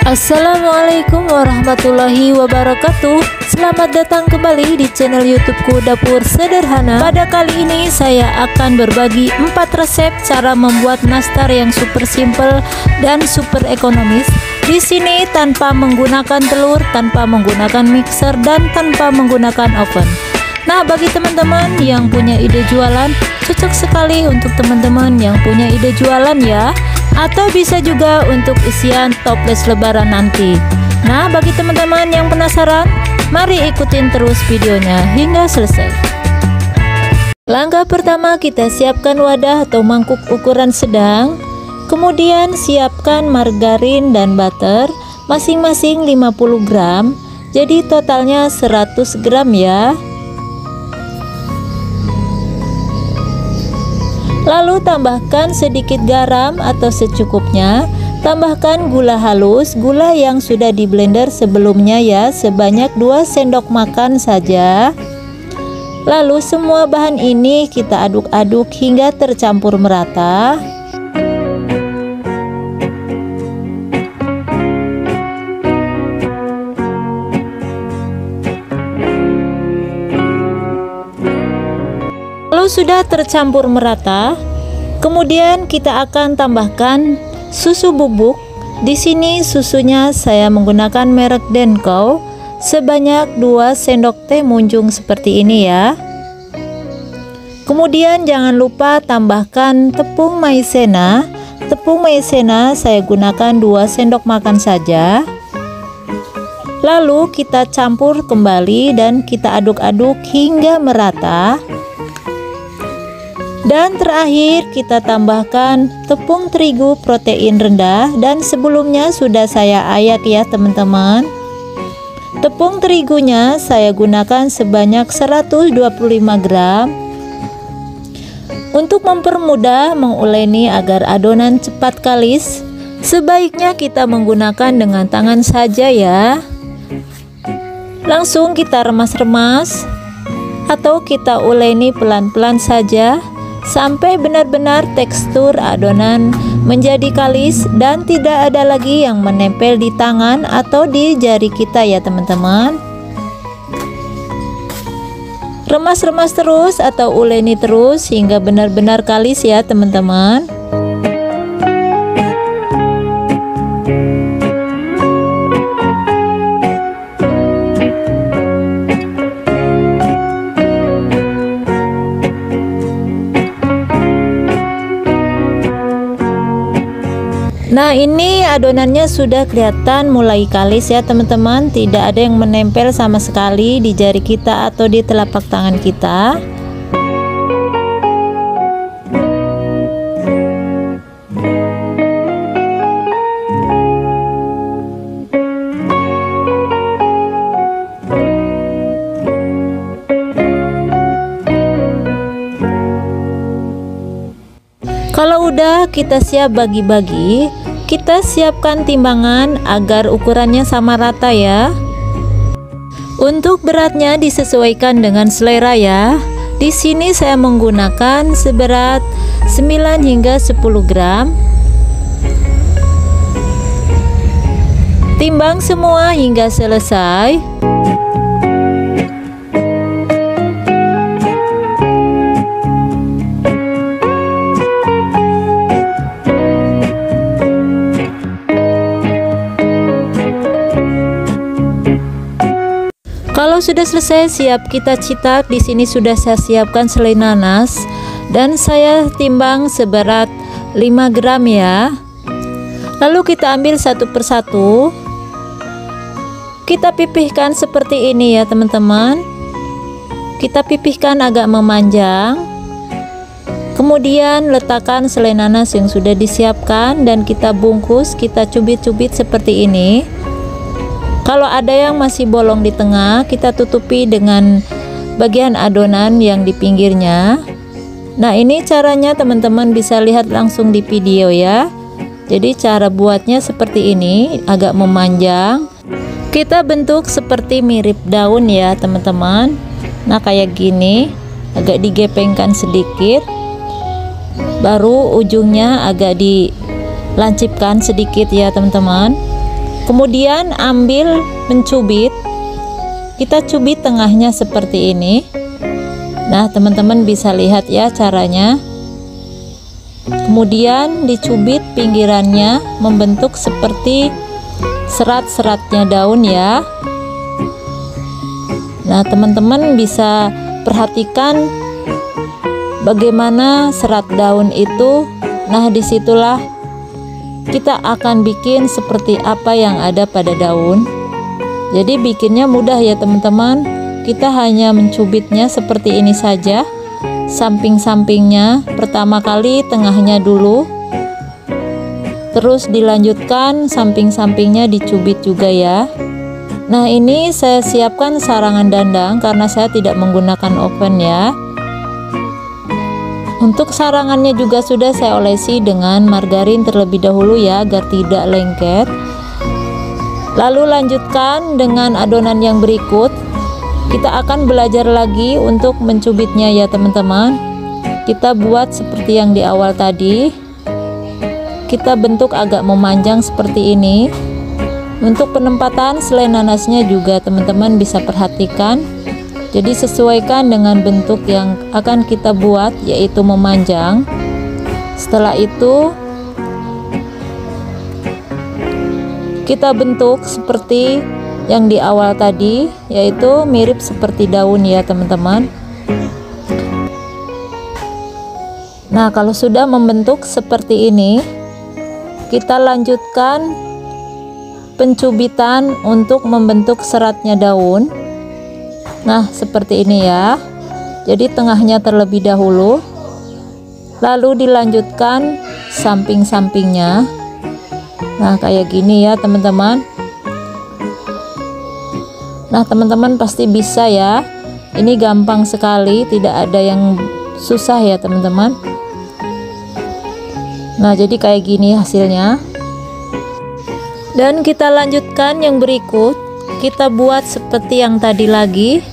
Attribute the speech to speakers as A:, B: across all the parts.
A: Assalamualaikum warahmatullahi wabarakatuh. Selamat datang kembali di channel YouTubeku Dapur Sederhana. Pada kali ini saya akan berbagi 4 resep cara membuat nastar yang super simple dan super ekonomis. Di sini tanpa menggunakan telur, tanpa menggunakan mixer, dan tanpa menggunakan oven. Nah, bagi teman-teman yang punya ide jualan, cocok sekali untuk teman-teman yang punya ide jualan ya, atau bisa juga untuk isian toples lebaran nanti. Nah, bagi teman-teman yang penasaran, mari ikutin terus videonya hingga selesai. Langkah pertama, kita siapkan wadah atau mangkuk ukuran sedang. Kemudian siapkan margarin dan butter masing-masing 50 gram. Jadi totalnya 100 gram ya. Lalu tambahkan sedikit garam atau secukupnya. Tambahkan gula halus, gula yang sudah di blender sebelumnya ya, sebanyak 2 sendok makan saja. Lalu semua bahan ini kita aduk-aduk hingga tercampur merata. Kalau sudah tercampur merata, kemudian kita akan tambahkan susu bubuk. Di sini susunya saya menggunakan merek Denko sebanyak 2 sendok teh munjung seperti ini ya. Kemudian jangan lupa tambahkan tepung maizena. Tepung maizena saya gunakan 2 sendok makan saja. Lalu kita campur kembali dan kita aduk-aduk hingga merata. Dan terakhir kita tambahkan tepung terigu protein rendah, dan sebelumnya sudah saya ayak ya teman-teman. Tepung terigunya saya gunakan sebanyak 125 gram. Untuk mempermudah menguleni agar adonan cepat kalis, sebaiknya kita menggunakan dengan tangan saja ya. Langsung kita remas-remas atau kita uleni pelan-pelan saja sampai benar-benar tekstur adonan menjadi kalis dan tidak ada lagi yang menempel di tangan atau di jari kita ya teman-teman. Remas-remas terus atau uleni terus hingga benar-benar kalis ya teman-teman. Nah, ini adonannya sudah kelihatan mulai kalis ya teman-teman, tidak ada yang menempel sama sekali di jari kita atau di telapak tangan kita. Kalau udah kita siap bagi-bagi, kita siapkan timbangan agar ukurannya sama rata ya. Untuk beratnya disesuaikan dengan selera ya. Di sini saya menggunakan seberat 9 hingga 10 gram. Timbang semua hingga selesai. Kalau sudah selesai, siap kita cetak. Di sini sudah saya siapkan selai nanas dan saya timbang seberat 5 gram ya. Lalu kita ambil satu persatu. Kita pipihkan seperti ini ya teman-teman. Kita pipihkan agak memanjang. Kemudian letakkan selai nanas yang sudah disiapkan dan kita bungkus, kita cubit-cubit seperti ini. Kalau ada yang masih bolong di tengah, kita tutupi dengan bagian adonan yang di pinggirnya. Nah, ini caranya teman-teman bisa lihat langsung di video ya. Jadi cara buatnya seperti ini, agak memanjang. Kita bentuk seperti mirip daun ya teman-teman. Nah, kayak gini, agak digepengkan sedikit. Baru ujungnya agak dilancipkan sedikit ya teman-teman. Kemudian ambil mencubit, kita cubit tengahnya seperti ini. Nah, teman-teman bisa lihat ya caranya. Kemudian dicubit pinggirannya membentuk seperti serat-seratnya daun ya. Nah, teman-teman bisa perhatikan bagaimana serat daun itu. Nah, disitulah kita akan bikin seperti apa yang ada pada daun. Jadi bikinnya mudah ya teman-teman. Kita hanya mencubitnya seperti ini saja, samping-sampingnya pertama kali, tengahnya dulu, terus dilanjutkan samping-sampingnya dicubit juga ya. Nah, ini saya siapkan sarangan dandang karena saya tidak menggunakan oven ya. Untuk sarangannya juga sudah saya olesi dengan margarin terlebih dahulu ya, agar tidak lengket. Lalu lanjutkan dengan adonan yang berikut. Kita akan belajar lagi untuk mencubitnya ya teman-teman. Kita buat seperti yang di awal tadi. Kita bentuk agak memanjang seperti ini. Untuk penempatan selai nanasnya juga teman-teman bisa perhatikan. Jadi sesuaikan dengan bentuk yang akan kita buat, yaitu memanjang. Setelah itu kita bentuk seperti yang di awal tadi, yaitu mirip seperti daun ya teman-teman. Nah, kalau sudah membentuk seperti ini, kita lanjutkan pencubitan untuk membentuk seratnya daun. Nah, seperti ini ya. Jadi tengahnya terlebih dahulu, lalu dilanjutkan samping-sampingnya. Nah, kayak gini ya teman-teman. Nah, teman-teman pasti bisa ya. Ini gampang sekali, tidak ada yang susah ya teman-teman. Nah, jadi kayak gini hasilnya. Dan kita lanjutkan yang berikut. Kita buat seperti yang tadi lagi.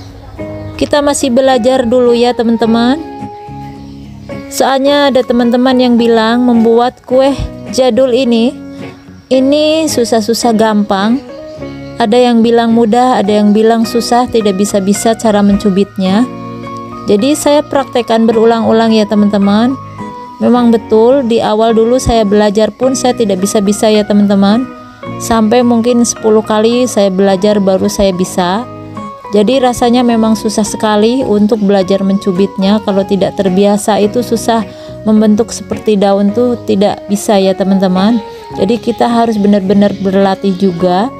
A: Kita masih belajar dulu ya teman-teman. Soalnya ada teman-teman yang bilang membuat kue jadul ini susah-susah gampang. Ada yang bilang mudah, ada yang bilang susah, tidak bisa-bisa cara mencubitnya. Jadi saya praktekkan berulang-ulang ya teman-teman. Memang betul di awal dulu saya belajar pun saya tidak bisa-bisa ya teman-teman. Sampai mungkin 10 kali saya belajar baru saya bisa. Jadi rasanya memang susah sekali untuk belajar mencubitnya. Kalau tidak terbiasa itu susah membentuk seperti daun tuh, tidak bisa ya teman-teman. Jadi kita harus benar-benar berlatih juga.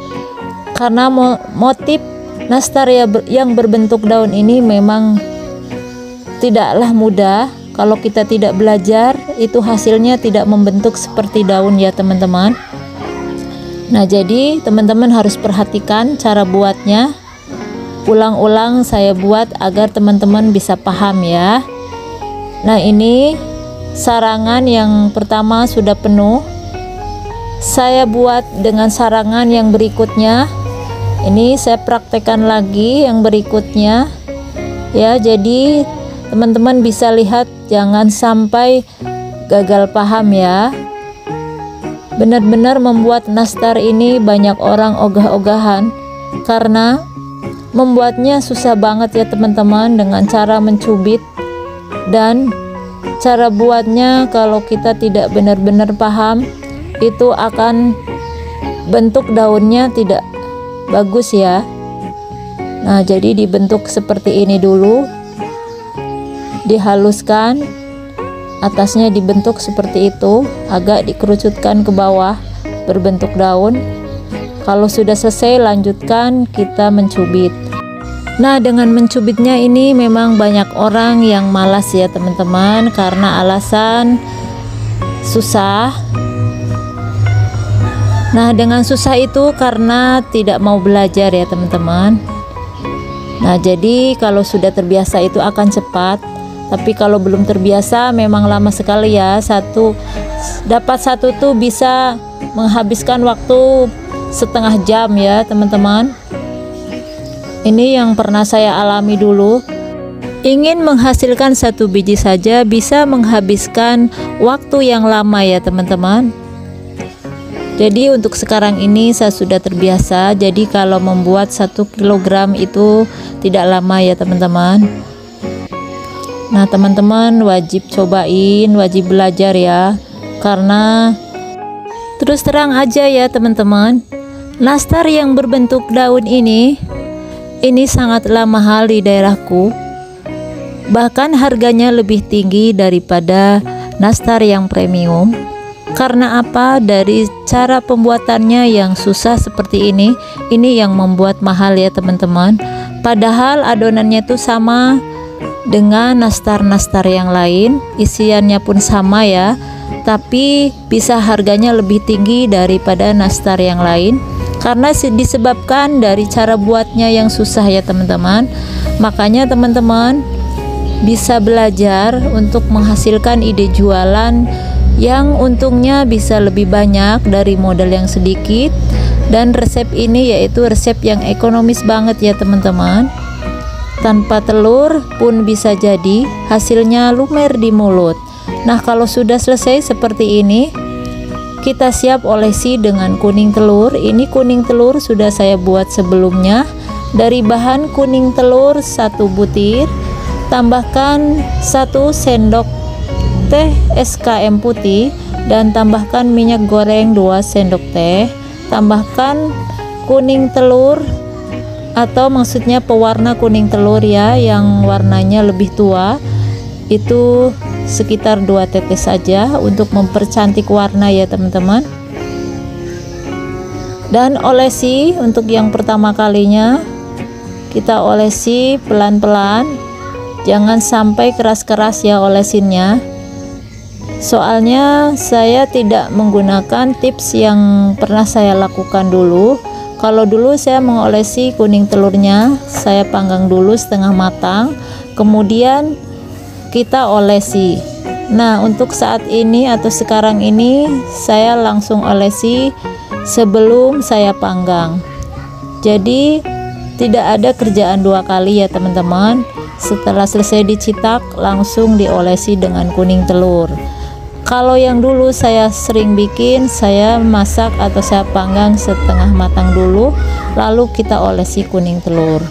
A: Karena motif nastar yang berbentuk daun ini memang tidaklah mudah. Kalau kita tidak belajar, itu hasilnya tidak membentuk seperti daun ya teman-teman. Nah, jadi teman-teman harus perhatikan cara buatnya. Ulang-ulang saya buat agar teman-teman bisa paham ya. Nah, ini sarangan yang pertama sudah penuh. Saya buat dengan sarangan yang berikutnya. Ini saya praktekkan lagi yang berikutnya ya. Jadi teman-teman bisa lihat, jangan sampai gagal paham ya. Benar-benar membuat nastar ini banyak orang ogah-ogahan karena membuatnya susah banget ya teman-teman, dengan cara mencubit dan cara buatnya. Kalau kita tidak benar-benar paham, itu akan bentuk daunnya tidak bagus ya. Nah, jadi dibentuk seperti ini dulu, dihaluskan, atasnya dibentuk seperti itu, agak dikerucutkan ke bawah berbentuk daun. Kalau sudah selesai, lanjutkan kita mencubit. Nah, dengan mencubitnya ini memang banyak orang yang malas ya teman-teman, karena alasan susah. Nah, dengan susah itu karena tidak mau belajar ya teman-teman. Nah, jadi kalau sudah terbiasa itu akan cepat. Tapi kalau belum terbiasa memang lama sekali ya. Dapat satu tuh bisa menghabiskan waktu setengah jam ya teman-teman. Ini yang pernah saya alami dulu. Ingin menghasilkan satu biji saja bisa menghabiskan waktu yang lama ya teman-teman. Jadi untuk sekarang ini saya sudah terbiasa, jadi kalau membuat 1 kilogram itu tidak lama ya teman-teman. Nah teman-teman wajib cobain, wajib belajar ya, karena terus terang aja ya teman-teman, nastar yang berbentuk daun ini sangatlah mahal di daerahku. Bahkan harganya lebih tinggi daripada nastar yang premium. Karena apa? Dari cara pembuatannya yang susah seperti ini yang membuat mahal ya teman-teman. Padahal adonannya itu sama dengan nastar-nastar yang lain, isiannya pun sama ya, tapi bisa harganya lebih tinggi daripada nastar yang lain karena disebabkan dari cara buatnya yang susah ya teman-teman. Makanya teman-teman bisa belajar untuk menghasilkan ide jualan yang untungnya bisa lebih banyak dari modal yang sedikit. Dan resep ini yaitu resep yang ekonomis banget ya teman-teman. Tanpa telur pun bisa jadi, hasilnya lumer di mulut. Nah kalau sudah selesai seperti ini, kita siap olesi dengan kuning telur. Ini kuning telur sudah saya buat sebelumnya. Dari bahan kuning telur 1 butir, tambahkan 1 sendok teh SKM putih dan tambahkan minyak goreng 2 sendok teh. Tambahkan kuning telur atau maksudnya pewarna kuning telur ya, yang warnanya lebih tua, itu sekitar 2 tetes saja untuk mempercantik warna ya teman-teman. Dan olesi untuk yang pertama kalinya, kita olesi pelan-pelan, jangan sampai keras-keras ya olesinnya. Soalnya saya tidak menggunakan tips yang pernah saya lakukan dulu. Kalau dulu saya mengolesi kuning telurnya, saya panggang dulu setengah matang, kemudian kita olesi. Nah untuk saat ini atau sekarang ini saya langsung olesi sebelum saya panggang. Jadi tidak ada kerjaan 2 kali ya teman-teman. Setelah selesai dicitak langsung diolesi dengan kuning telur. Kalau yang dulu saya sering bikin, saya masak atau saya panggang setengah matang dulu, lalu kita olesi kuning telur.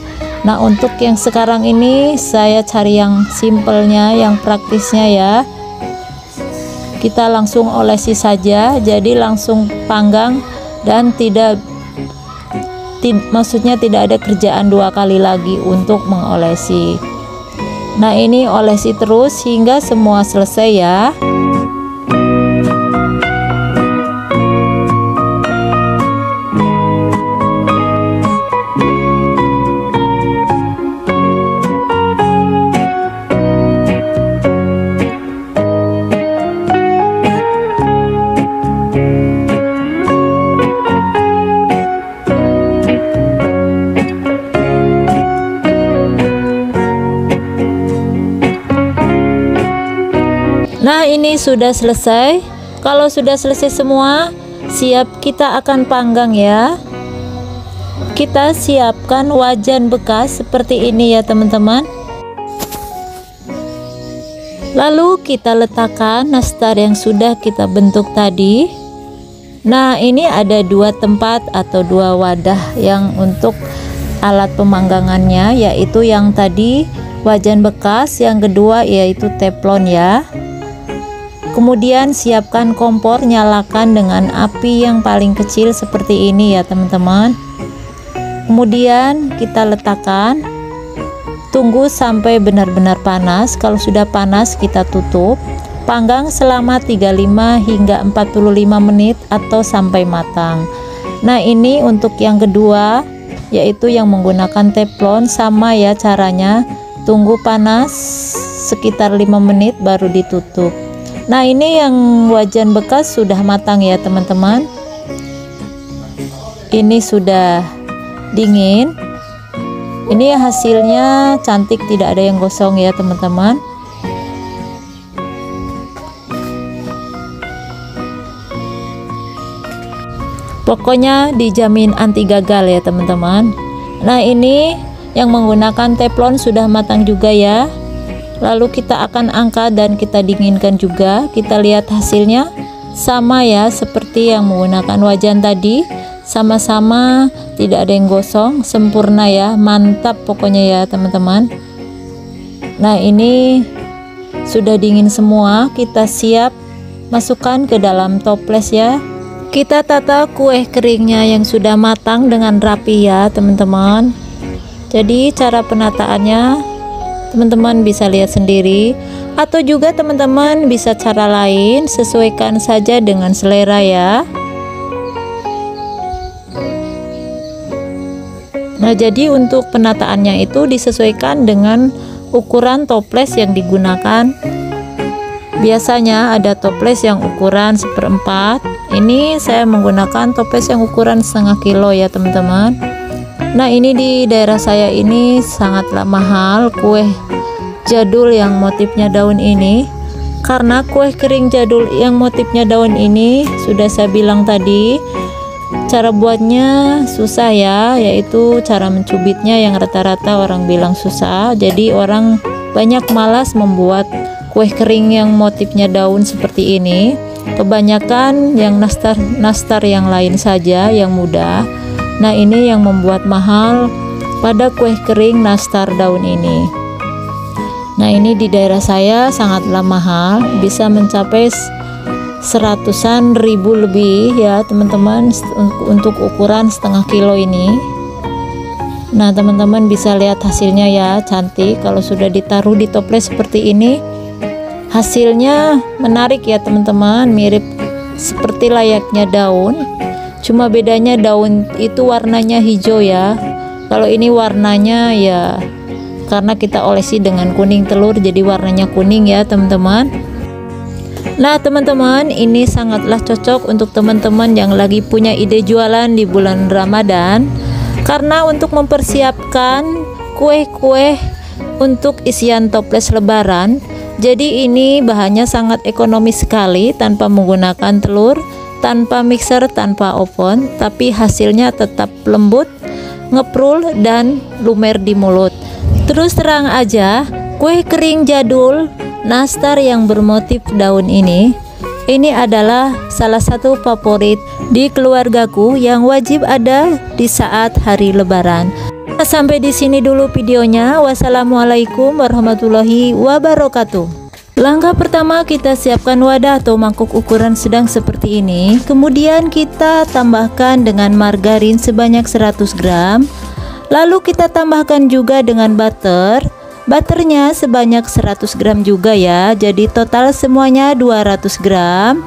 A: Nah untuk yang sekarang ini saya cari yang simpelnya, yang praktisnya ya. Kita langsung olesi saja, jadi langsung panggang dan maksudnya tidak ada kerjaan 2 kali lagi untuk mengolesi. Nah ini olesi terus hingga semua selesai ya. Nah ini sudah selesai. Kalau sudah selesai semua, siap kita akan panggang ya. Kita siapkan wajan bekas seperti ini ya teman-teman. Lalu kita letakkan nastar yang sudah kita bentuk tadi. Nah ini ada 2 tempat atau 2 wadah yang untuk alat pemanggangannya, yaitu yang tadi wajan bekas, yang kedua yaitu teflon ya. Kemudian siapkan kompor, nyalakan dengan api yang paling kecil seperti ini ya teman-teman. Kemudian kita letakkan, tunggu sampai benar-benar panas. Kalau sudah panas kita tutup, panggang selama 35 hingga 45 menit atau sampai matang. Nah ini untuk yang kedua, yaitu yang menggunakan teflon, sama ya caranya. Tunggu panas sekitar 5 menit baru ditutup. Nah ini yang wajan bekas sudah matang ya teman-teman. Ini sudah dingin. Ini hasilnya cantik, tidak ada yang gosong ya teman-teman. Pokoknya dijamin anti gagal ya teman-teman. Nah ini yang menggunakan teflon sudah matang juga ya. Lalu kita akan angkat dan kita dinginkan juga. Kita lihat hasilnya sama ya seperti yang menggunakan wajan tadi, sama-sama tidak ada yang gosong, sempurna ya, mantap pokoknya ya teman-teman. Nah ini sudah dingin semua, kita siap masukkan ke dalam toples ya. Kita tata kue keringnya yang sudah matang dengan rapi ya teman-teman. Jadi cara penataannya teman-teman bisa lihat sendiri, atau juga teman-teman bisa cara lain, sesuaikan saja dengan selera ya. Nah jadi untuk penataannya itu disesuaikan dengan ukuran toples yang digunakan. Biasanya ada toples yang ukuran 1/4, ini saya menggunakan toples yang ukuran 1/2 kilo ya teman-teman. Nah ini di daerah saya ini sangatlah mahal kue jadul yang motifnya daun ini, karena kue kering jadul yang motifnya daun ini sudah saya bilang tadi cara buatnya susah ya, yaitu cara mencubitnya yang rata-rata orang bilang susah. Jadi orang banyak malas membuat kue kering yang motifnya daun seperti ini. Kebanyakan yang nastar yang lain saja yang mudah. Nah ini yang membuat mahal pada kue kering nastar daun ini. Nah ini di daerah saya sangatlah mahal, bisa mencapai 100-an ribu lebih ya teman-teman untuk ukuran 1/2 kilo ini. Nah teman-teman bisa lihat hasilnya ya, cantik. Kalau sudah ditaruh di toples seperti ini, hasilnya menarik ya teman-teman, mirip seperti layaknya daun. Cuma bedanya daun itu warnanya hijau ya, kalau ini warnanya ya karena kita olesi dengan kuning telur jadi warnanya kuning ya teman-teman. Nah teman-teman, ini sangatlah cocok untuk teman-teman yang lagi punya ide jualan di bulan Ramadan, karena untuk mempersiapkan kue-kue untuk isian toples lebaran. Jadi ini bahannya sangat ekonomis sekali, tanpa menggunakan telur, tanpa mixer, tanpa oven, tapi hasilnya tetap lembut, ngeprul, dan lumer di mulut. Terus terang aja, kue kering jadul nastar yang bermotif daun ini adalah salah satu favorit di keluargaku yang wajib ada di saat hari lebaran. Sampai di sini dulu videonya. Wassalamualaikum warahmatullahi wabarakatuh. Langkah pertama, kita siapkan wadah atau mangkuk ukuran sedang seperti ini. Kemudian kita tambahkan dengan margarin sebanyak 100 gram. Lalu kita tambahkan juga dengan butter. Butternya sebanyak 100 gram juga ya. Jadi total semuanya 200 gram.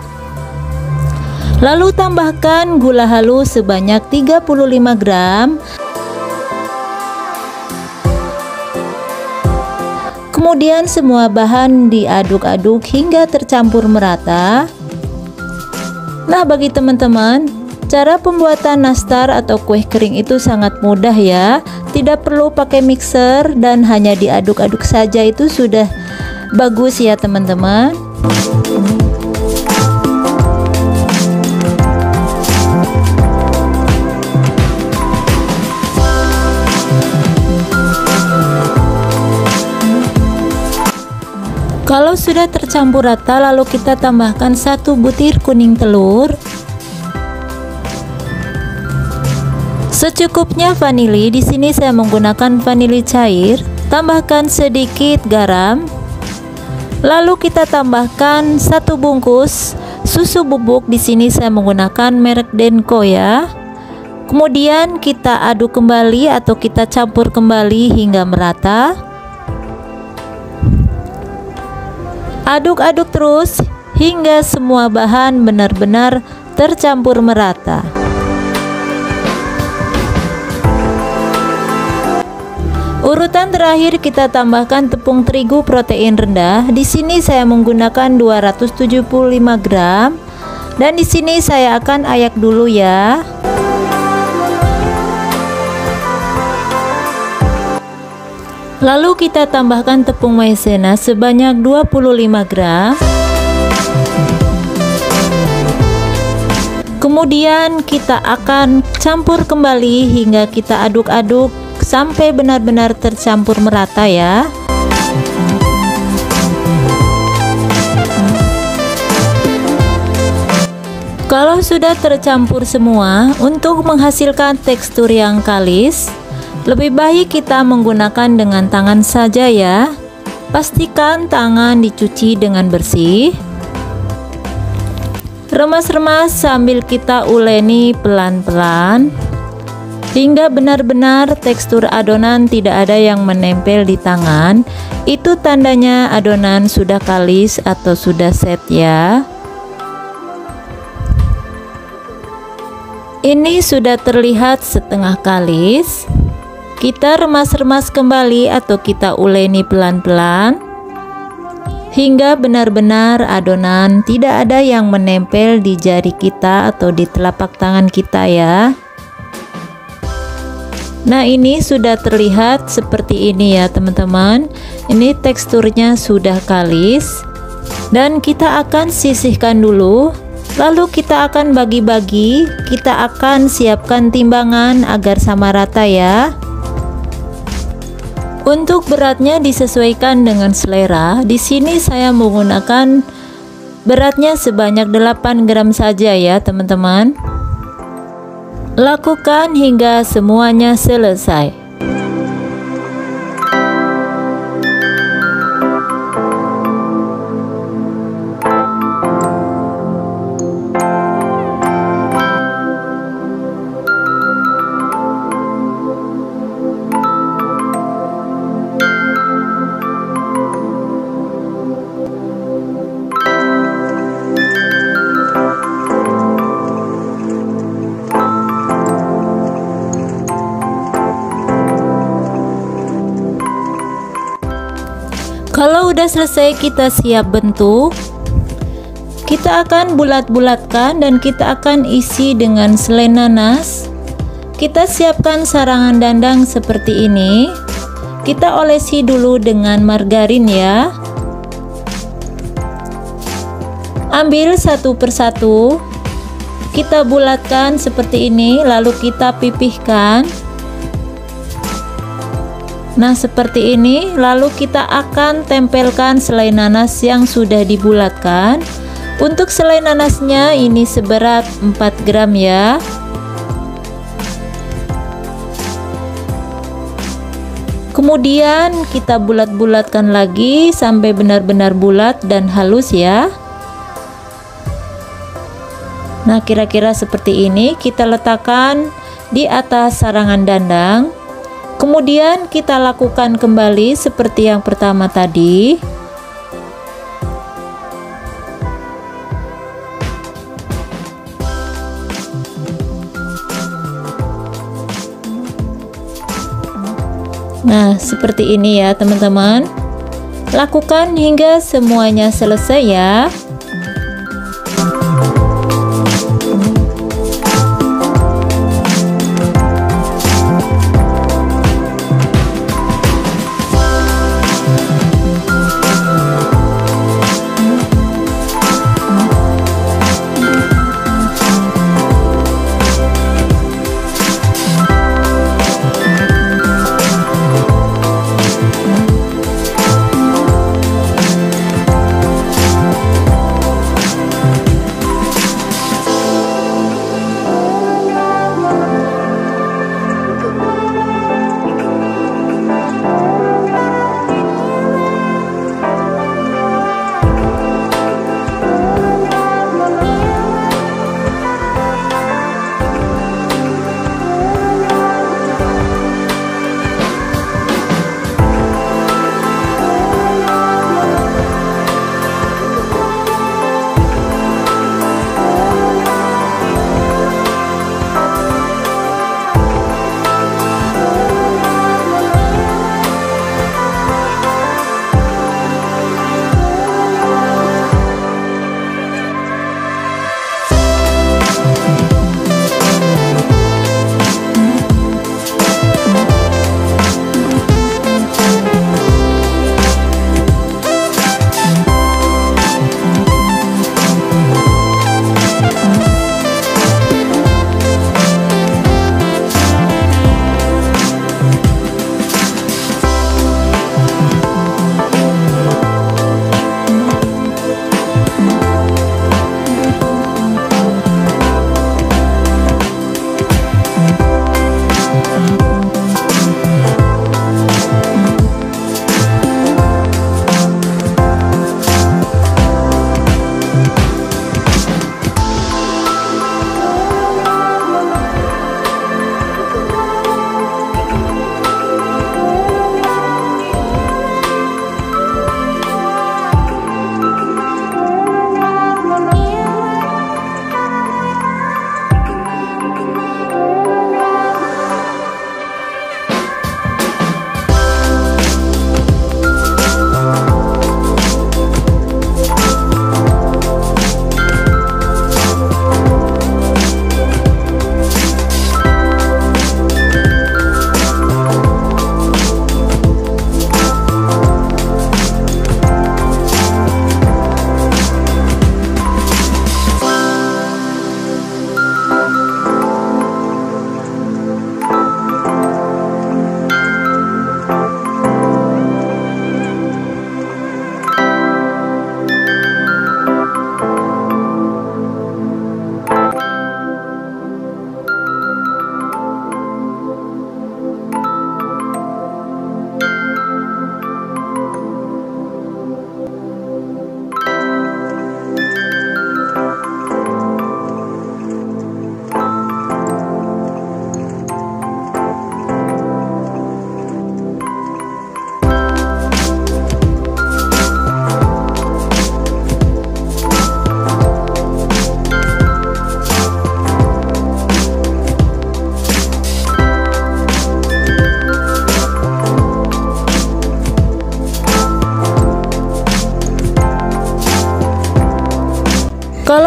A: Lalu tambahkan gula halus sebanyak 35 gram. Kemudian semua bahan diaduk-aduk hingga tercampur merata. Nah bagi teman-teman, cara pembuatan nastar atau kue kering itu sangat mudah ya. Tidak perlu pakai mixer dan hanya diaduk-aduk saja itu sudah bagus ya teman-teman. Kalau sudah tercampur rata, lalu kita tambahkan 1 butir kuning telur, secukupnya vanili. Di sini saya menggunakan vanili cair. Tambahkan sedikit garam. Lalu kita tambahkan 1 bungkus susu bubuk. Di sini saya menggunakan merek Denko ya. Kemudian kita aduk kembali atau kita campur kembali hingga merata. Aduk-aduk terus hingga semua bahan benar-benar tercampur merata. Urutan terakhir kita tambahkan tepung terigu protein rendah. Di sini saya menggunakan 275 gram dan di sini saya akan ayak dulu ya. Lalu kita tambahkan tepung maizena sebanyak 25 gram. Kemudian kita akan campur kembali hingga kita aduk-aduk sampai benar-benar tercampur merata ya. Kalau sudah tercampur semua, untuk menghasilkan tekstur yang kalis, lebih baik kita menggunakan dengan tangan saja ya. Pastikan tangan dicuci dengan bersih. Remas-remas sambil kita uleni pelan-pelan hingga benar-benar tekstur adonan tidak ada yang menempel di tangan. Itu tandanya adonan sudah kalis atau sudah set ya. Ini sudah terlihat setengah kalis. Kita remas-remas kembali atau kita uleni pelan-pelan hingga benar-benar adonan tidak ada yang menempel di jari kita atau di telapak tangan kita ya. Nah, ini sudah terlihat seperti ini ya teman-teman. Ini teksturnya sudah kalis dan kita akan sisihkan dulu. Lalu kita akan bagi-bagi, kita akan siapkan timbangan agar sama rata ya. Untuk beratnya disesuaikan dengan selera. Di sini saya menggunakan beratnya sebanyak 8 gram saja ya teman-teman. Lakukan hingga semuanya selesai. Kalau udah selesai kita siap bentuk, kita akan bulat-bulatkan dan kita akan isi dengan selai nanas. Kita siapkan sarangan dandang seperti ini. Kita olesi dulu dengan margarin ya. Ambil satu persatu, kita bulatkan seperti ini, lalu kita pipihkan. Nah, seperti ini, lalu kita akan tempelkan selai nanas yang sudah dibulatkan. Untuk selai nanasnya ini seberat 4 gram ya. Kemudian kita bulat-bulatkan lagi sampai benar-benar bulat dan halus ya. Nah, kira-kira seperti ini kita letakkan di atas sarangan dandang. Kemudian kita lakukan kembali seperti yang pertama tadi. Nah, seperti ini ya teman-teman. Lakukan hingga semuanya selesai ya.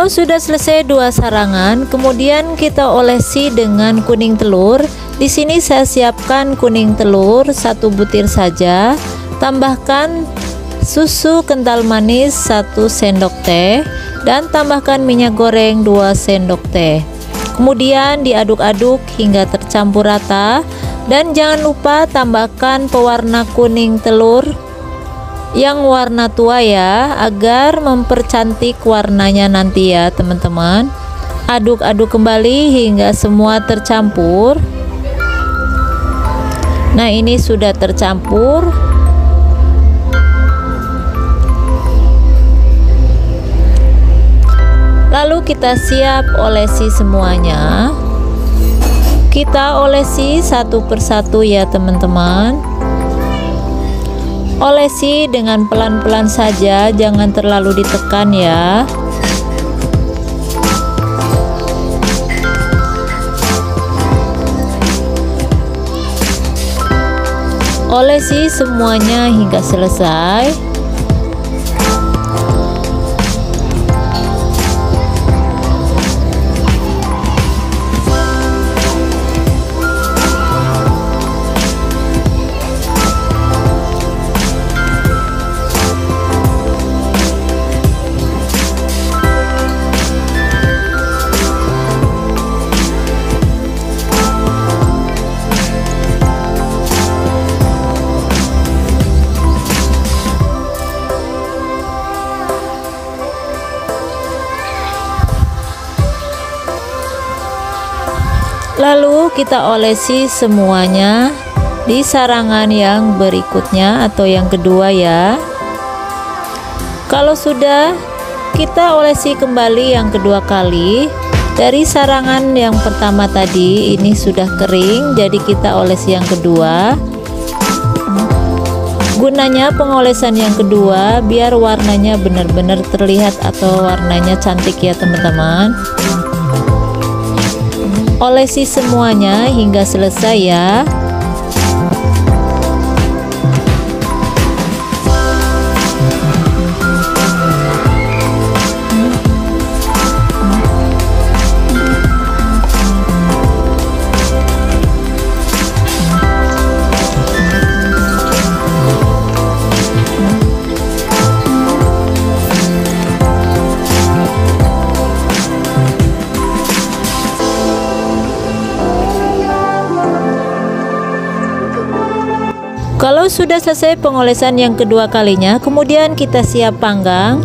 A: Kalau sudah selesai 2 sarangan, kemudian kita olesi dengan kuning telur. Di sini saya siapkan kuning telur 1 butir saja. Tambahkan susu kental manis 1 sendok teh dan tambahkan minyak goreng 2 sendok teh. Kemudian diaduk-aduk hingga tercampur rata dan jangan lupa tambahkan pewarna kuning telur yang warna tua ya, agar mempercantik warnanya nanti ya teman-teman. Aduk-aduk kembali hingga semua tercampur. Nah, ini sudah tercampur. Lalu kita siap olesi semuanya. Kita olesi satu persatu ya teman-teman. Olesi dengan pelan-pelan saja, jangan terlalu ditekan ya. Olesi semuanya hingga selesai. Lalu kita olesi semuanya di sarangan yang berikutnya atau yang kedua ya. Kalau sudah, kita olesi kembali yang kedua kali. Dari sarangan yang pertama tadi ini sudah kering, jadi kita olesi yang kedua. Gunanya pengolesan yang kedua biar warnanya benar-benar terlihat atau warnanya cantik ya teman-teman. Olesi semuanya hingga selesai ya. Kalau sudah selesai pengolesan yang kedua kalinya, kemudian kita siap panggang.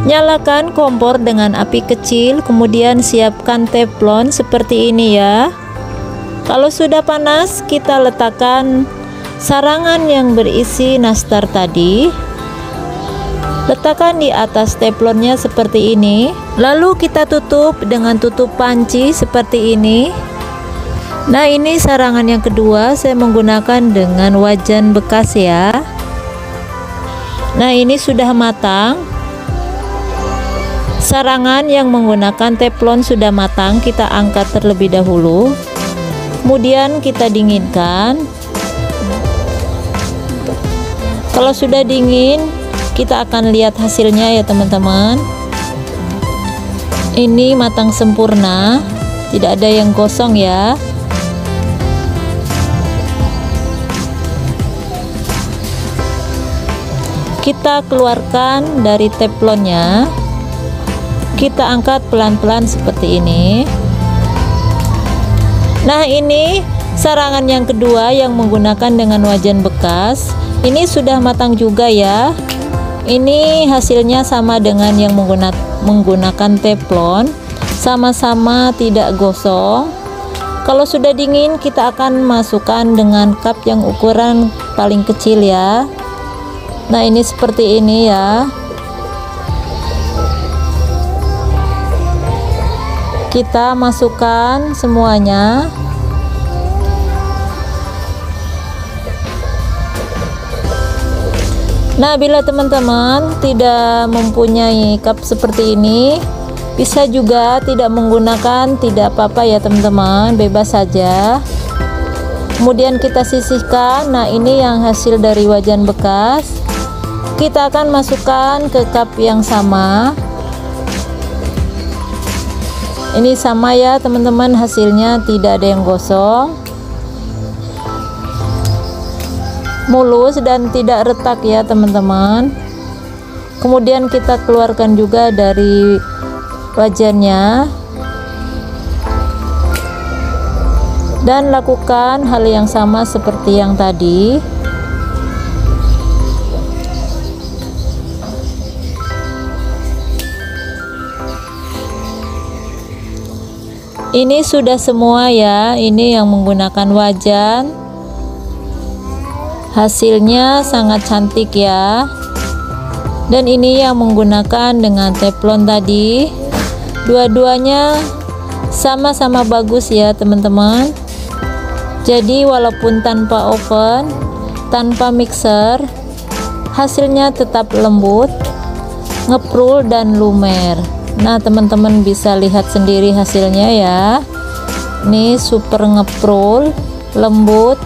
A: Nyalakan kompor dengan api kecil, kemudian siapkan teflon seperti ini ya. Kalau sudah panas, kita letakkan sarangan yang berisi nastar tadi. Letakkan di atas teflonnya seperti ini. Lalu kita tutup dengan tutup panci seperti ini. Nah, ini sarangan yang kedua, saya menggunakan dengan wajan bekas ya. Nah, ini sudah matang. Sarangan yang menggunakan teflon sudah matang, kita angkat terlebih dahulu. Kemudian kita dinginkan. Kalau sudah dingin, kita akan lihat hasilnya ya teman-teman. Ini matang sempurna, tidak ada yang gosong ya. Kita keluarkan dari teflonnya, kita angkat pelan-pelan seperti ini. Nah, ini sarangan yang kedua yang menggunakan dengan wajan bekas. Ini sudah matang juga ya. Ini hasilnya sama dengan yang menggunakan teflon, sama-sama tidak gosong. Kalau sudah dingin, kita akan masukkan dengan cup yang ukuran paling kecil ya. Nah, ini seperti ini ya. Kita masukkan semuanya. Nah, bila teman-teman tidak mempunyai cup seperti ini, bisa juga tidak menggunakan, tidak apa-apa ya teman-teman, bebas saja. Kemudian kita sisihkan. Nah, ini yang hasil dari wajan bekas. Kita akan masukkan ke cup yang sama. Ini sama ya teman-teman, hasilnya tidak ada yang gosong, mulus dan tidak retak ya teman-teman. Kemudian kita keluarkan juga dari wajannya dan lakukan hal yang sama seperti yang tadi. Ini sudah semua ya, ini yang menggunakan wajan. Hasilnya sangat cantik ya. Dan ini yang menggunakan dengan teflon tadi. Dua-duanya sama-sama bagus ya teman-teman. Jadi walaupun tanpa oven, tanpa mixer, hasilnya tetap lembut, ngeprul dan lumer. Nah teman-teman bisa lihat sendiri hasilnya ya. Ini super ngeprul, lembut,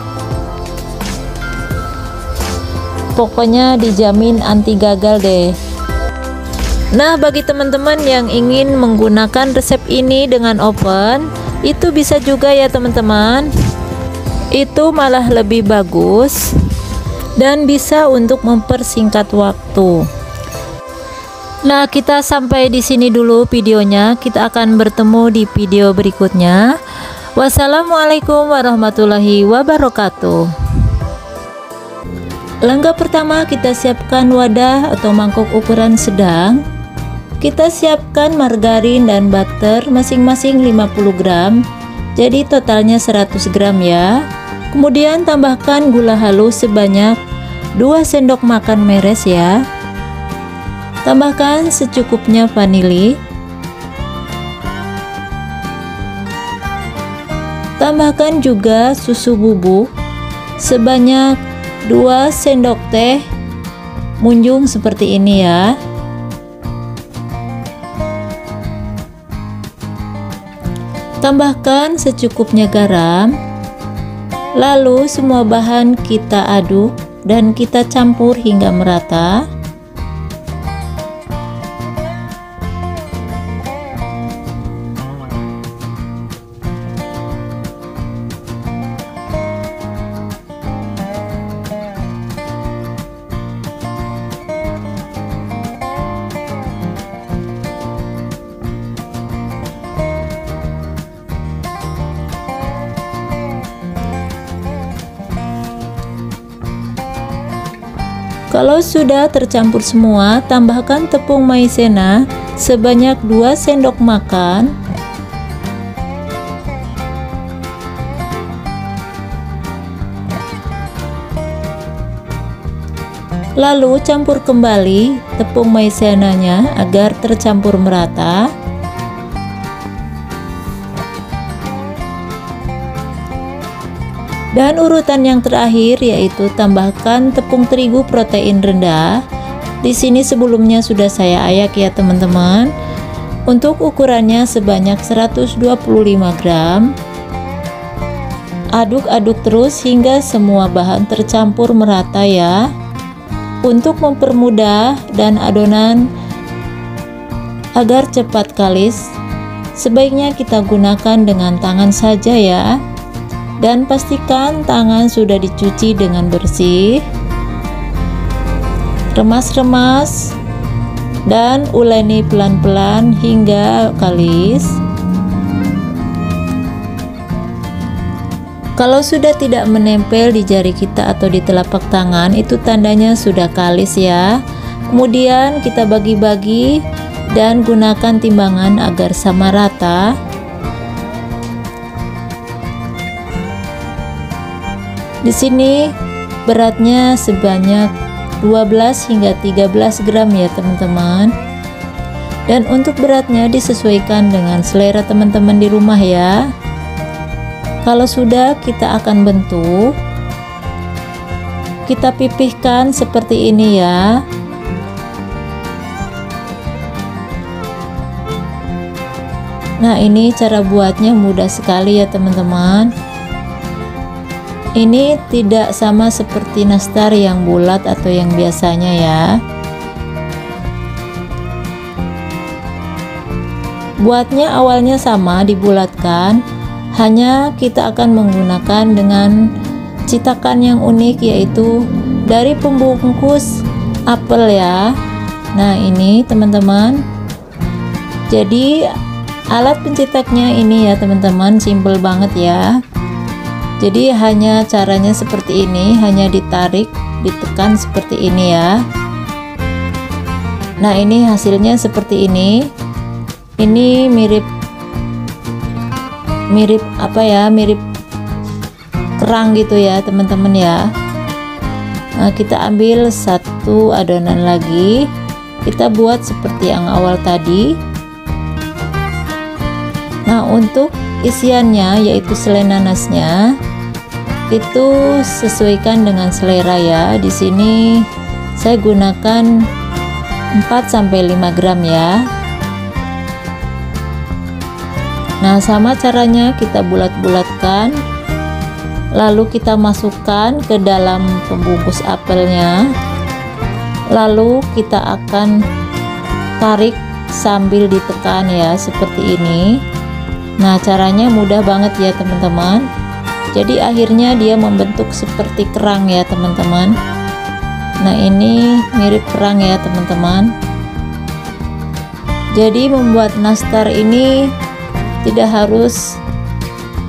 A: pokoknya dijamin anti gagal deh. Nah bagi teman-teman yang ingin menggunakan resep ini dengan oven, itu bisa juga ya teman-teman. Itu malah lebih bagus dan bisa untuk mempersingkat waktu. Nah, kita sampai di sini dulu videonya. Kita akan bertemu di video berikutnya. Wassalamualaikum warahmatullahi wabarakatuh. Langkah pertama, kita siapkan wadah atau mangkok ukuran sedang. Kita siapkan margarin dan butter masing-masing 50 gram. Jadi totalnya 100 gram ya. Kemudian tambahkan gula halus sebanyak 2 sendok makan meres ya. Tambahkan secukupnya vanili. Tambahkan juga susu bubuk sebanyak 2 sendok teh munjung seperti ini ya. Tambahkan secukupnya garam. Lalu semua bahan kita aduk dan kita campur hingga merata. Kalau sudah tercampur semua, tambahkan tepung maizena sebanyak 2 sendok makan. Lalu campur kembali tepung maizenanya agar tercampur merata. Dan urutan yang terakhir yaitu tambahkan tepung terigu protein rendah. Di sini sebelumnya sudah saya ayak ya teman-teman. Untuk ukurannya sebanyak 125 gram. Aduk-aduk terus hingga semua bahan tercampur merata ya. Untuk mempermudah dan adonan agar cepat kalis, sebaiknya kita gunakan dengan tangan saja ya. Dan pastikan tangan sudah dicuci dengan bersih. Remas-remas dan uleni pelan-pelan hingga kalis. Kalau sudah tidak menempel di jari kita atau di telapak tangan, itu tandanya sudah kalis ya. Kemudian kita bagi-bagi dan gunakan timbangan agar sama rata. Di sini beratnya sebanyak 12 hingga 13 gram ya teman-teman. Dan untuk beratnya disesuaikan dengan selera teman-teman di rumah ya. Kalau sudah, kita akan bentuk. Kita pipihkan seperti ini ya. Nah, ini cara buatnya mudah sekali ya teman-teman. Ini tidak sama seperti nastar yang bulat atau yang biasanya ya. Buatnya awalnya sama, dibulatkan, hanya kita akan menggunakan dengan cetakan yang unik, yaitu dari pembungkus apel ya. Nah ini teman-teman, jadi alat pencetaknya ini ya teman-teman, simple banget ya. Jadi hanya caranya seperti ini, hanya ditarik, ditekan seperti ini ya. Nah ini hasilnya seperti ini. Ini mirip apa ya, mirip kerang gitu ya teman-teman ya. Nah kita ambil satu adonan lagi, kita buat seperti yang awal tadi. Nah untuk isiannya yaitu selai nanasnya itu sesuaikan dengan selera ya. Di sini saya gunakan 4-5 gram ya. Nah sama caranya, kita bulat-bulatkan, lalu kita masukkan ke dalam pembungkus apelnya, lalu kita akan tarik sambil ditekan ya, seperti ini. Nah caranya mudah banget ya teman-teman. Jadi akhirnya dia membentuk seperti kerang ya teman-teman. Nah ini mirip kerang ya teman-teman. Jadi membuat nastar ini tidak harus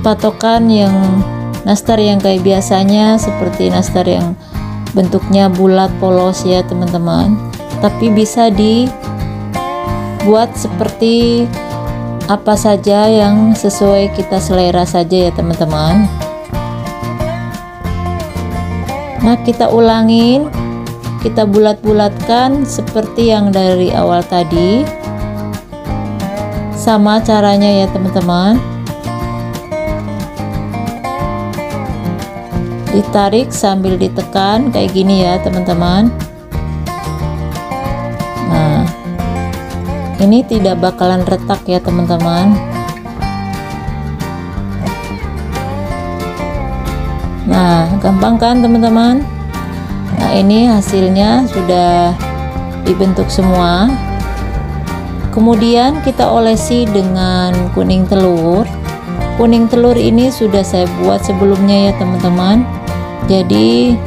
A: patokan yang nastar yang kayak biasanya, seperti nastar yang bentuknya bulat polos ya teman-teman, tapi bisa dibuat seperti apa saja yang sesuai kita selera saja ya teman-teman. Nah kita ulangin, kita bulat-bulatkan seperti yang dari awal tadi, sama caranya ya teman-teman. Ditarik sambil ditekan kayak gini ya teman-teman. Nah ini tidak bakalan retak ya teman-teman. Nah gampang kan teman-teman. Nah ini hasilnya sudah dibentuk semua. Kemudian kita olesi dengan kuning telur. Kuning telur ini sudah saya buat sebelumnya ya teman-teman. Jadi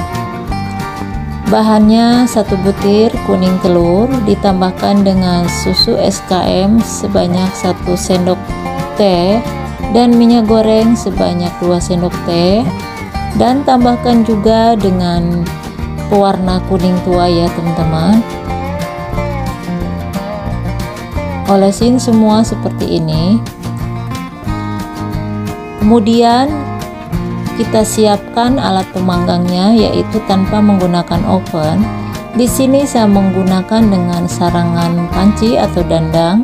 A: bahannya 1 butir kuning telur ditambahkan dengan susu SKM sebanyak 1 sendok teh dan minyak goreng sebanyak 2 sendok teh, dan tambahkan juga dengan pewarna kuning tua ya teman-teman. Olesin semua seperti ini. Kemudian kita siapkan alat pemanggangnya, yaitu tanpa menggunakan oven. Di sini saya menggunakan dengan sarangan panci atau dandang.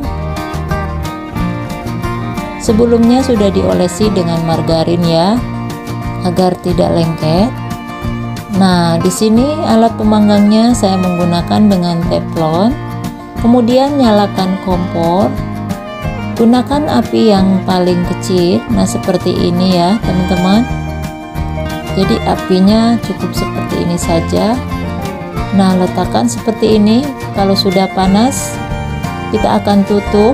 A: Sebelumnya sudah diolesi dengan margarin ya, agar tidak lengket. Nah, di sini alat pemanggangnya saya menggunakan dengan teflon. Kemudian nyalakan kompor. Gunakan api yang paling kecil. Nah, seperti ini ya, teman-teman. Jadi apinya cukup seperti ini saja. Nah letakkan seperti ini. Kalau sudah panas kita akan tutup,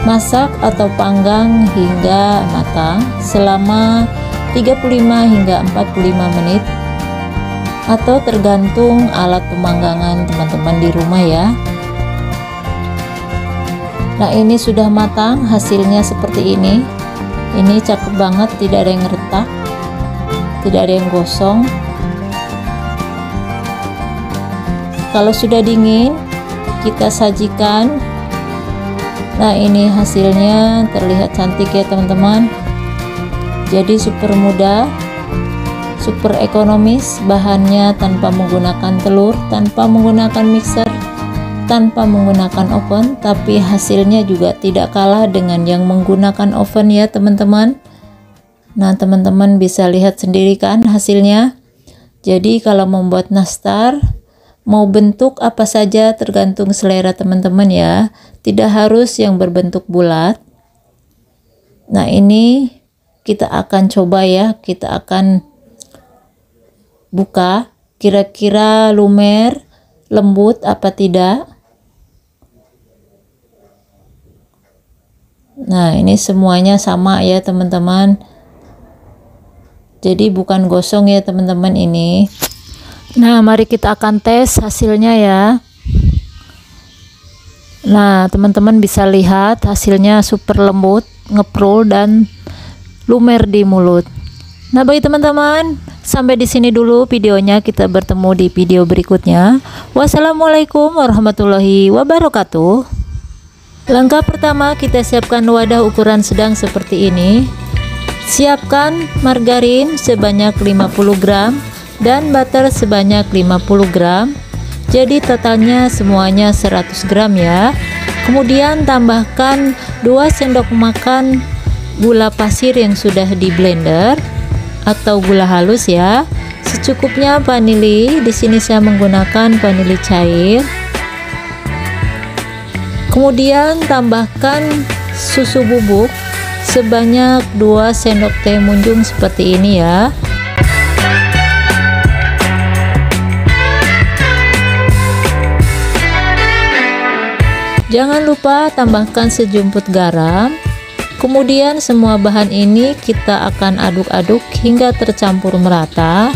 A: masak atau panggang hingga matang selama 35 hingga 45 menit, atau tergantung alat pemanggangan teman-teman di rumah ya. Nah ini sudah matang, hasilnya seperti ini. Ini cakep banget, tidak ada yang retak, tidak ada yang gosong. Kalau sudah dingin kita sajikan. Nah ini hasilnya terlihat cantik ya teman-teman. Jadi super mudah, super ekonomis, bahannya tanpa menggunakan telur, tanpa menggunakan mixer, tanpa menggunakan oven, tapi hasilnya juga tidak kalah dengan yang menggunakan oven ya teman-teman. Nah teman-teman bisa lihat sendiri kan hasilnya. Jadi kalau membuat nastar, mau bentuk apa saja tergantung selera teman-teman ya, tidak harus yang berbentuk bulat. Nah ini kita akan coba ya, kita akan buka kira-kira lumer, lembut apa tidak. Nah, ini semuanya sama ya teman-teman. Jadi bukan gosong ya teman-teman ini. Nah, mari kita akan tes hasilnya ya. Nah, teman-teman bisa lihat hasilnya super lembut, ngeprul dan lumer di mulut. Nah, bagi teman-teman, sampai di sini dulu videonya. Kita bertemu di video berikutnya. Wassalamualaikum warahmatullahi wabarakatuh. Langkah pertama, kita siapkan wadah ukuran sedang seperti ini. Siapkan margarin sebanyak 50 gram dan butter sebanyak 50 gram. Jadi totalnya semuanya 100 gram ya. Kemudian tambahkan 2 sendok makan gula pasir yang sudah di blender atau gula halus ya. Secukupnya vanili. Di sini saya menggunakan vanili cair. Kemudian tambahkan susu bubuk sebanyak 2 sendok teh munjung seperti ini ya. Jangan lupa tambahkan sejumput garam. Kemudian semua bahan ini kita akan aduk-aduk hingga tercampur merata.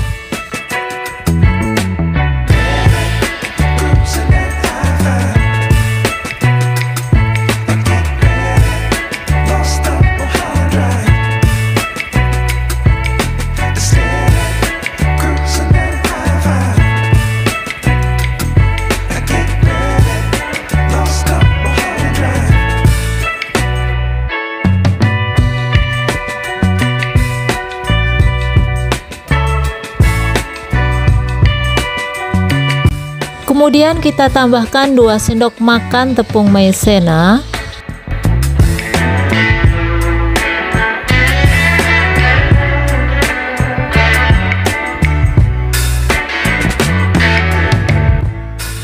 A: Kemudian kita tambahkan 2 sendok makan tepung maizena.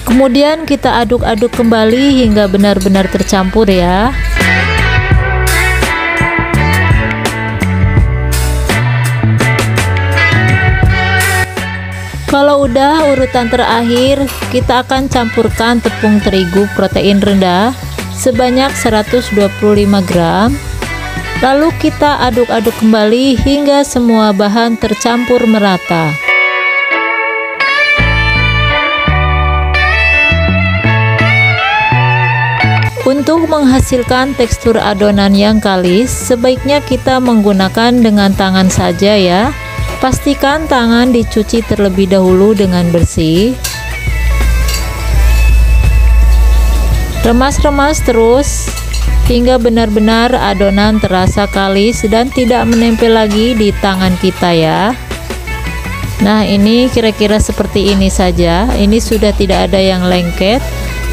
A: Kemudian kita aduk-aduk kembali hingga benar-benar tercampur ya. Kalau udah urutan terakhir, kita akan campurkan tepung terigu protein rendah sebanyak 125 gram. Lalu kita aduk-aduk kembali hingga semua bahan tercampur merata. Untuk menghasilkan tekstur adonan yang kalis, sebaiknya kita menggunakan dengan tangan saja ya. Pastikan tangan dicuci terlebih dahulu dengan bersih. Remas-remas terus hingga benar-benar adonan terasa kalis dan tidak menempel lagi di tangan kita ya. Nah, ini kira-kira seperti ini saja. Ini sudah tidak ada yang lengket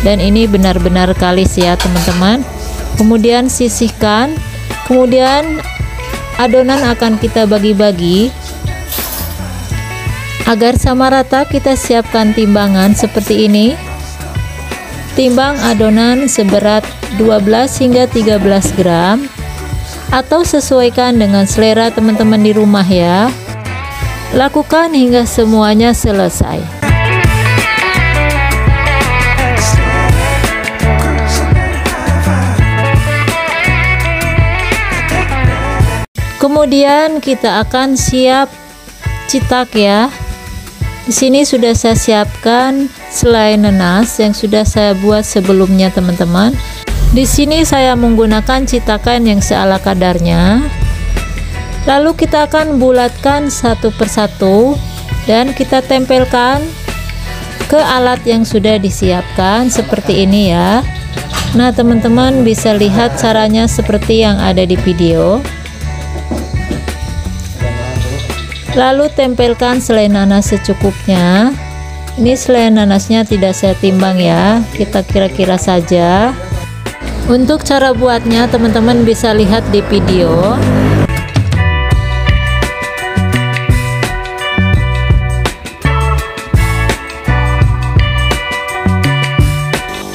A: dan ini benar-benar kalis ya teman-teman. Kemudian sisihkan. Kemudian adonan akan kita bagi-bagi. Agar sama rata, kita siapkan timbangan seperti ini. Timbang adonan seberat 12 hingga 13 gram atau sesuaikan dengan selera teman-teman di rumah ya. Lakukan hingga semuanya selesai. Kemudian kita akan siap cetak ya. Di sini sudah saya siapkan selai nanas yang sudah saya buat sebelumnya teman-teman. Di sini saya menggunakan cetakan yang seala kadarnya. Lalu kita akan bulatkan satu persatu dan kita tempelkan ke alat yang sudah disiapkan seperti ini ya. Nah, teman-teman bisa lihat caranya seperti yang ada di video. Lalu tempelkan selai nanas secukupnya. Ini selai nanasnya tidak saya timbang ya, kita kira-kira saja. Untuk cara buatnya teman-teman bisa lihat di video.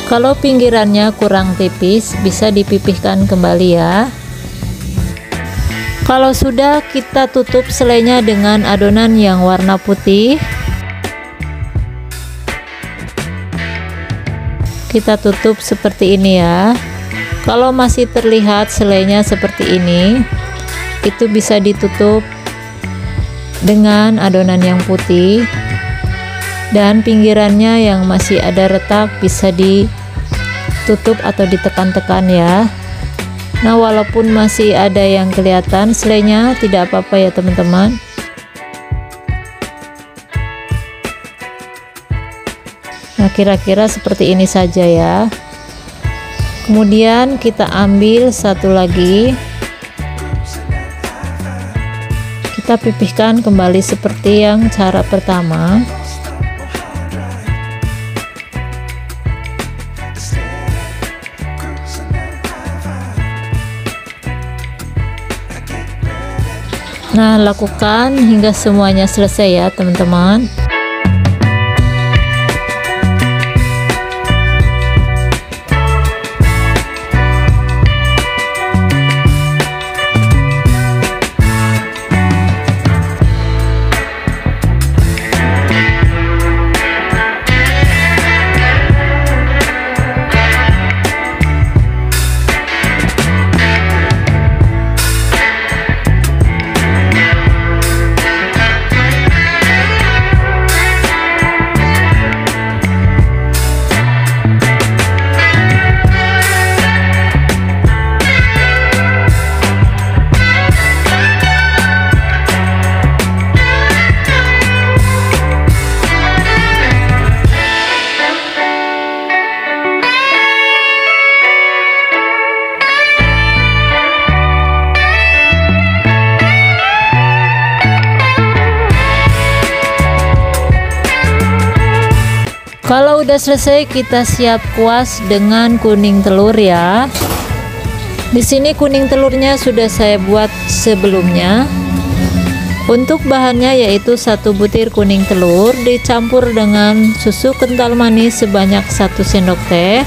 A: Kalau pinggirannya kurang tipis bisa dipipihkan kembali ya. Kalau sudah, kita tutup selainya dengan adonan yang warna putih. Kita tutup seperti ini ya. Kalau masih terlihat selainya seperti ini, itu bisa ditutup dengan adonan yang putih, dan pinggirannya yang masih ada retak bisa ditutup atau ditekan-tekan ya. Nah, walaupun masih ada yang kelihatan selainya, tidak apa-apa ya teman-teman. Nah, kira-kira seperti ini saja ya. Kemudian kita ambil satu lagi, kita pipihkan kembali seperti yang cara pertama. Nah, lakukan hingga semuanya selesai ya teman-teman. Kalau udah selesai, kita siap kuas dengan kuning telur ya. Di sini kuning telurnya sudah saya buat sebelumnya. Untuk bahannya yaitu 1 butir kuning telur dicampur dengan susu kental manis sebanyak 1 sendok teh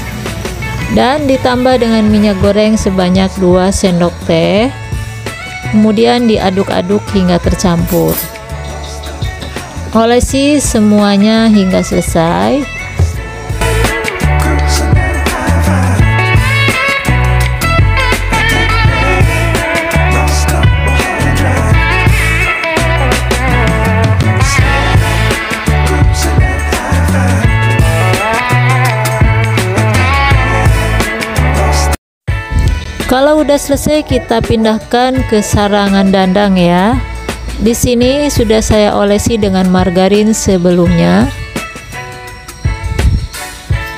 A: dan ditambah dengan minyak goreng sebanyak 2 sendok teh. Kemudian diaduk-aduk hingga tercampur. Olesi semuanya hingga selesai. Kalau udah selesai, kita pindahkan ke sarangan dandang ya. Di sini sudah saya olesi dengan margarin sebelumnya.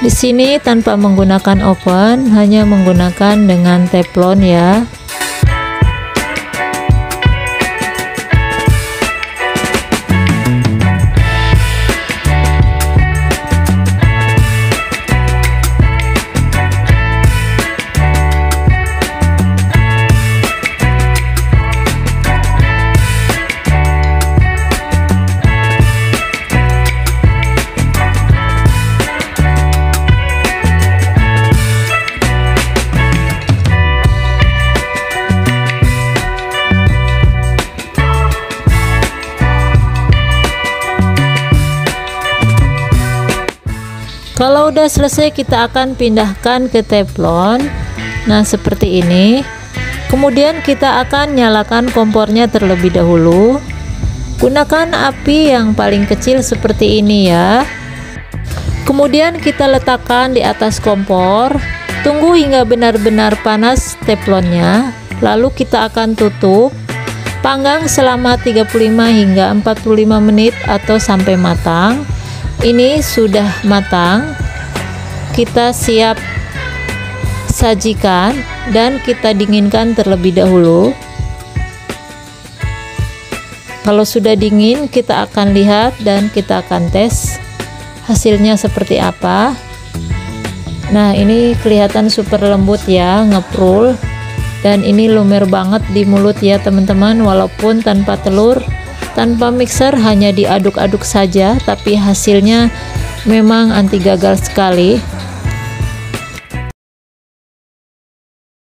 A: Di sini tanpa menggunakan oven, hanya menggunakan dengan teflon ya. Kalau udah selesai, kita akan pindahkan ke teflon. Nah, seperti ini. Kemudian kita akan nyalakan kompornya terlebih dahulu. Gunakan api yang paling kecil seperti ini ya. Kemudian kita letakkan di atas kompor. Tunggu hingga benar-benar panas teflonnya. Lalu kita akan tutup. Panggang selama 35 hingga 45 menit atau sampai matang. Ini sudah matang, kita siap sajikan dan kita dinginkan terlebih dahulu. Kalau sudah dingin, kita akan lihat dan kita akan tes hasilnya seperti apa. Nah, ini kelihatan super lembut ya, ngeprul, dan ini lumer banget di mulut ya teman-teman. Walaupun tanpa telur, tanpa mixer, hanya diaduk-aduk saja, tapi hasilnya memang anti gagal sekali.